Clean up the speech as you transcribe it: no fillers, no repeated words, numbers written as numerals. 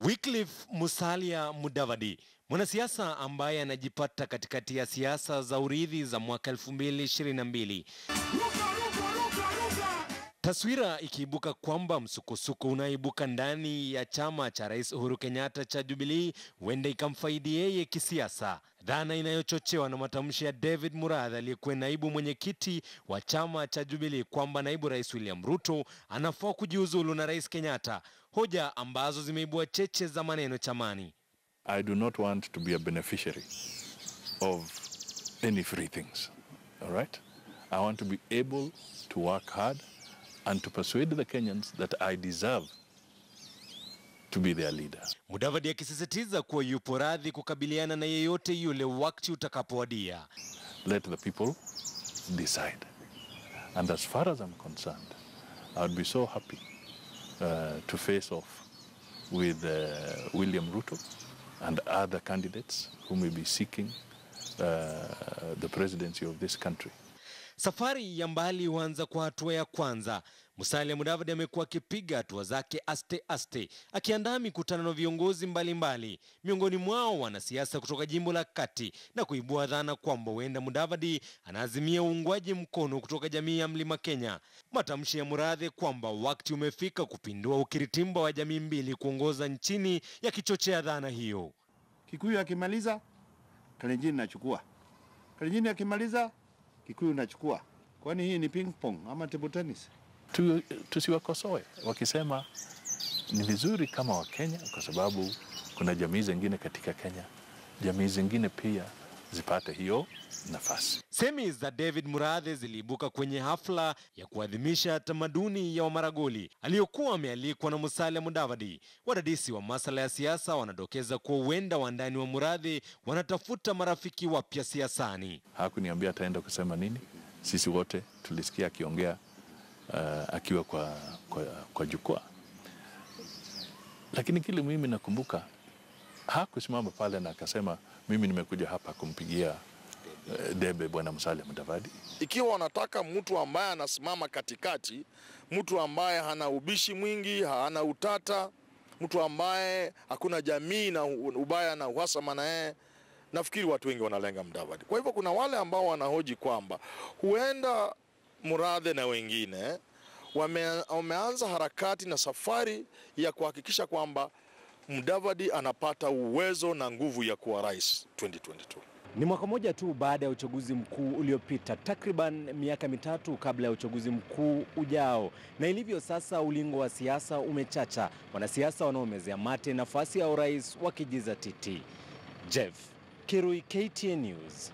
Wycliffe Musalia Mudavadi, mwanasiasa ambaye anajipata katikati ya siasa za urithi za mwaka 2022. Taswira ikiibuka kwamba msukosuko unaibuka ndani ya chama cha Rais Uhuru Kenyatta cha Jubilee huenda ikamfaidi yeye kisiasa. Dhana inayochochewa na matamshi ya David Murathi aliyekuwa naibu mwenyekiti wa chama cha Jubilee kwamba naibu Rais William Ruto anafaa kujiuzulu na Rais Kenyatta, hoja ambazo zimeibua cheche za maneno chamani. I do not want to be a beneficiary of any free things. All right? I want to be able to work hard and to persuade the Kenyans that I deserve to be their leader. Mudavadi akisisitiza kuwa yupo radhi kukabiliana na yeyote yule wakati utakapowadia. Let the people decide. And as far as I'm concerned, I would be so happy to face off with William Ruto and other candidates who may be seeking the presidency of this country. Safari ya mbali huanza kwa hatua ya kwanza. Musalia Mudavadi amekuwa akipiga hatua zake aste, akiandaa mikutano na viongozi mbalimbali, miongoni mwao wanasiasa kutoka jimbo la Kati, na kuibua dhana kwamba huenda Mudavadi anaazimia uungwaji mkono kutoka jamii ya Mlima Kenya. Matamshi ya Murathi kwamba wakati umefika kupindua ukiritimba wa jamii mbili kuongoza nchini yakichochea dhana hiyo. Kikuyu akimaliza, Kalenjin nachukua. Kalenjin akimaliza, Kikuyu nachukua. Kwani hii ni ping pong ama table tennis? Tusiwakosoe wakisema ni vizuri kama wa Kenya kwa sababu kuna jamii zingine katika Kenya. Jamii zingine pia zipate hiyo nafasi. Semi za David Murathi ziliibuka kwenye hafla ya kuadhimisha tamaduni ya Wamaragoli aliyokuwa amealikwa na Musalia Mudavadi. Wadadisi wa masuala ya siasa wanadokeza kuwa huenda wandani wa Murathi wanatafuta marafiki wapya siasani. Hakuniambia ataenda kusema nini. Sisi wote tulisikia akiongea akiwa kwa jukwaa. Lakini kile mimi nakumbuka, hakusimama pale na akasema mimi nimekuja hapa kumpigia debe bwana Musalia Mudavadi. Ikiwa wanataka mtu ambaye anasimama katikati, mtu ambaye hana ubishi mwingi, hana utata, mtu ambaye hakuna jamii na ubaya na uhasama na yeye, nafikiri watu wengi wanalenga Mudavadi. Kwa hivyo kuna wale ambao wanahoji kwamba huenda Murathi na wengine wameanza harakati na safari ya kuhakikisha kwamba Mudavadi anapata uwezo na nguvu ya kuwa rais 2022. Ni mwaka moja tu baada ya uchaguzi mkuu uliopita, takriban miaka mitatu kabla ya uchaguzi mkuu ujao. Na ilivyo sasa, ulingo wa siasa umechacha, wanasiasa wanaomezea mate nafasi ya urais wakijizatiti. Jeff Kirui, KTN News.